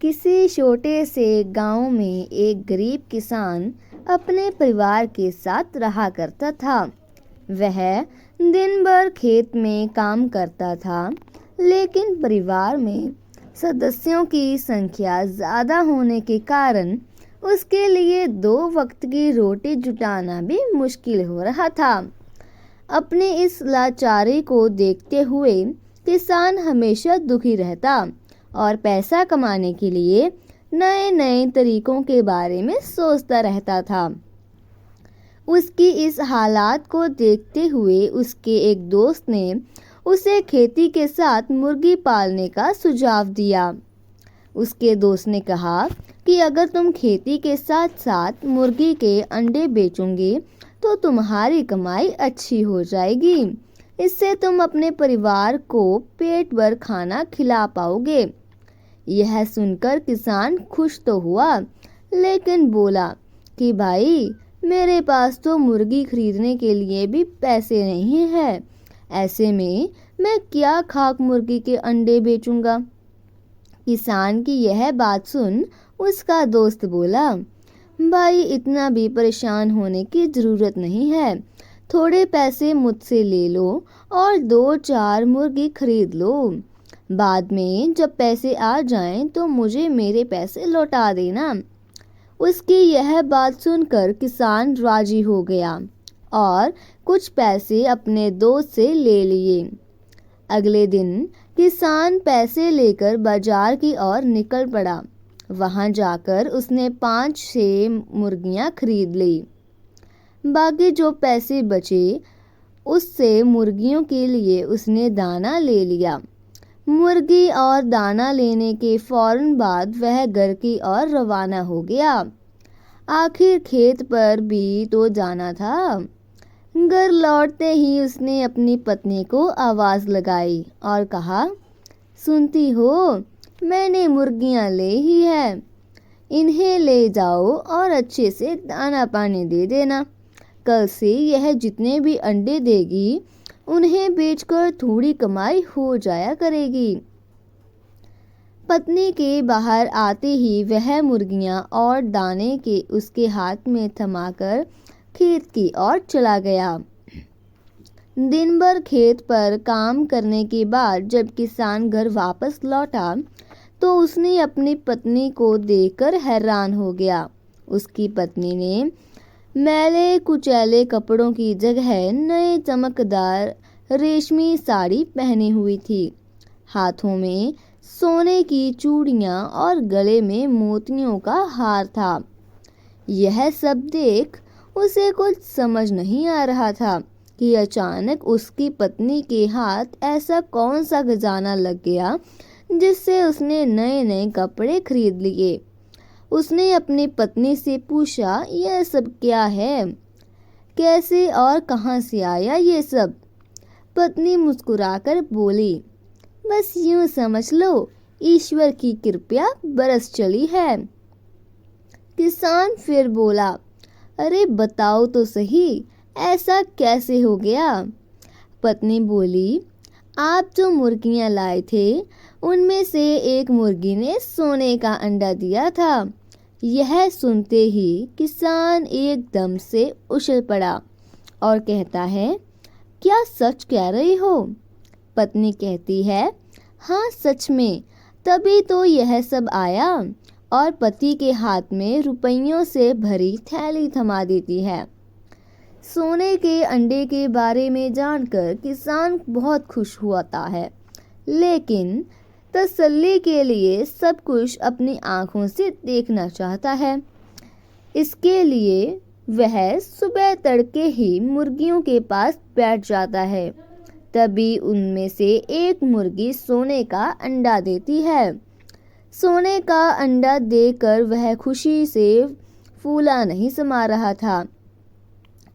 किसी छोटे से गांव में एक गरीब किसान अपने परिवार के साथ रहा करता था। वह दिन भर खेत में काम करता था, लेकिन परिवार में सदस्यों की संख्या ज़्यादा होने के कारण उसके लिए 2 वक्त की रोटी जुटाना भी मुश्किल हो रहा था। अपनी इस लाचारी को देखते हुए किसान हमेशा दुखी रहता और पैसा कमाने के लिए नए नए तरीकों के बारे में सोचता रहता था। उसकी इस हालात को देखते हुए उसके एक दोस्त ने उसे खेती के साथ मुर्गी पालने का सुझाव दिया। उसके दोस्त ने कहा कि अगर तुम खेती के साथ साथ मुर्गी के अंडे बेचोगे तो तुम्हारी कमाई अच्छी हो जाएगी। इससे तुम अपने परिवार को पेट भर खाना खिला पाओगे। यह सुनकर किसान खुश तो हुआ, लेकिन बोला कि भाई, मेरे पास तो मुर्गी खरीदने के लिए भी पैसे नहीं है। ऐसे में मैं क्या खाक मुर्गी के अंडे बेचूंगा। किसान की यह बात सुन उसका दोस्त बोला, भाई, इतना भी परेशान होने की ज़रूरत नहीं है। थोड़े पैसे मुझसे ले लो और 2-4 मुर्गी खरीद लो। बाद में जब पैसे आ जाएं तो मुझे मेरे पैसे लौटा देना। उसकी यह बात सुनकर किसान राजी हो गया और कुछ पैसे अपने दोस्त से ले लिए। अगले दिन किसान पैसे लेकर बाजार की ओर निकल पड़ा। वहां जाकर उसने 5-6 मुर्गियां खरीद ली। बाकी जो पैसे बचे उससे मुर्गियों के लिए उसने दाना ले लिया। मुर्गी और दाना लेने के फौरन बाद वह घर की ओर रवाना हो गया। आखिर खेत पर भी तो जाना था। घर लौटते ही उसने अपनी पत्नी को आवाज़ लगाई और कहा, सुनती हो, मैंने मुर्गियां ले ही है। इन्हें ले जाओ और अच्छे से दाना पानी दे देना। कल से यह जितने भी अंडे देगी उन्हें बेचकर थोड़ी कमाई हो जाया करेगी। पत्नी के बाहर आते ही वह मुर्गियां और दाने के उसके हाथ में थमाकर खेत की ओर चला गया। दिन भर खेत पर काम करने के बाद जब किसान घर वापस लौटा तो उसने अपनी पत्नी को देखकर हैरान हो गया। उसकी पत्नी ने मैले कुचैले कपड़ों की जगह नए चमकदार रेशमी साड़ी पहनी हुई थी। हाथों में सोने की चूड़ियां और गले में मोतियों का हार था। यह सब देख उसे कुछ समझ नहीं आ रहा था कि अचानक उसकी पत्नी के हाथ ऐसा कौन सा खजाना लग गया जिससे उसने नए नए कपड़े खरीद लिए। उसने अपनी पत्नी से पूछा, यह सब क्या है? कैसे और कहां से आया ये सब? पत्नी मुस्कुराकर बोली, बस यूं समझ लो, ईश्वर की कृपा बरस चली है। किसान फिर बोला, अरे बताओ तो सही, ऐसा कैसे हो गया? पत्नी बोली, आप जो मुर्गियां लाए थे उनमें से एक मुर्गी ने सोने का अंडा दिया था। यह सुनते ही किसान एकदम से उछल पड़ा और कहता है, क्या सच कह रही हो? पत्नी कहती है, हाँ सच में, तभी तो यह सब आया। और पति के हाथ में रुपयों से भरी थैली थमा देती है। सोने के अंडे के बारे में जानकर किसान बहुत खुश होता है, लेकिन तसल्ली के लिए सब कुछ अपनी आंखों से देखना चाहता है। इसके लिए वह सुबह तड़के ही मुर्गियों के पास बैठ जाता है। तभी उनमें से एक मुर्गी सोने का अंडा देती है। सोने का अंडा देकर वह खुशी से फूला नहीं समा रहा था।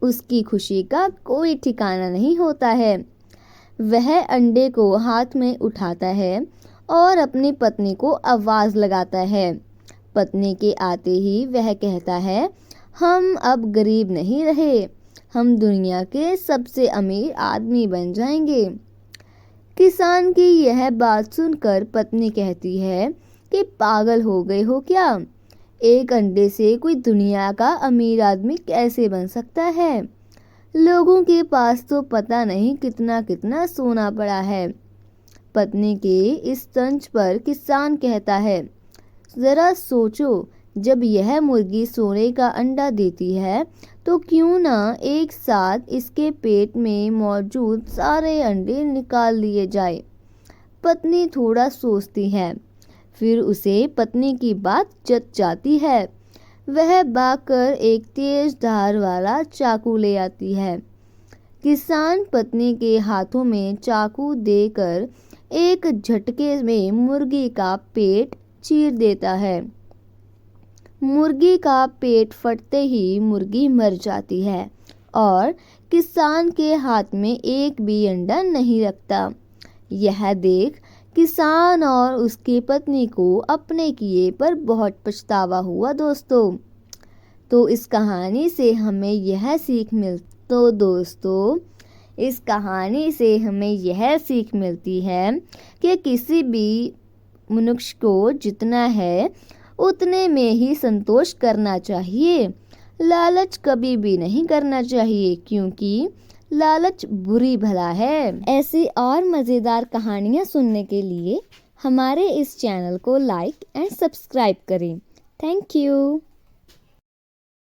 उसकी खुशी का कोई ठिकाना नहीं होता है। वह अंडे को हाथ में उठाता है और अपनी पत्नी को आवाज़ लगाता है। पत्नी के आते ही वह कहता है, हम अब गरीब नहीं रहे, हम दुनिया के सबसे अमीर आदमी बन जाएंगे। किसान की यह बात सुनकर पत्नी कहती है कि पागल हो गए हो क्या? एक अंडे से कोई दुनिया का अमीर आदमी कैसे बन सकता है? लोगों के पास तो पता नहीं कितना कितना सोना पड़ा है। पत्नी के इस तंज पर किसान कहता है, जरा सोचो, जब यह मुर्गी सोने का अंडा देती है तो क्यों ना एक साथ इसके पेट में मौजूद सारे अंडे निकाल लिए जाए। पत्नी थोड़ा सोचती है, फिर उसे पत्नी की बात जच जाती है। वह भागकर एक तेज धार वाला चाकू ले आती है। किसान पत्नी के हाथों में चाकू देकर एक झटके में मुर्गी का पेट चीर देता है। मुर्गी का पेट फटते ही मुर्गी मर जाती है और किसान के हाथ में एक भी अंडा नहीं रखता। यह देख किसान और उसकी पत्नी को अपने किए पर बहुत पछतावा हुआ दोस्तों। तो इस कहानी से हमें यह सीख मिलती है कि किसी भी मनुष्य को जितना है उतने में ही संतोष करना चाहिए। लालच कभी भी नहीं करना चाहिए, क्योंकि लालच बुरी भला है। ऐसी और मज़ेदार कहानियाँ सुनने के लिए हमारे इस चैनल को लाइक एंड सब्सक्राइब करें। Thank you.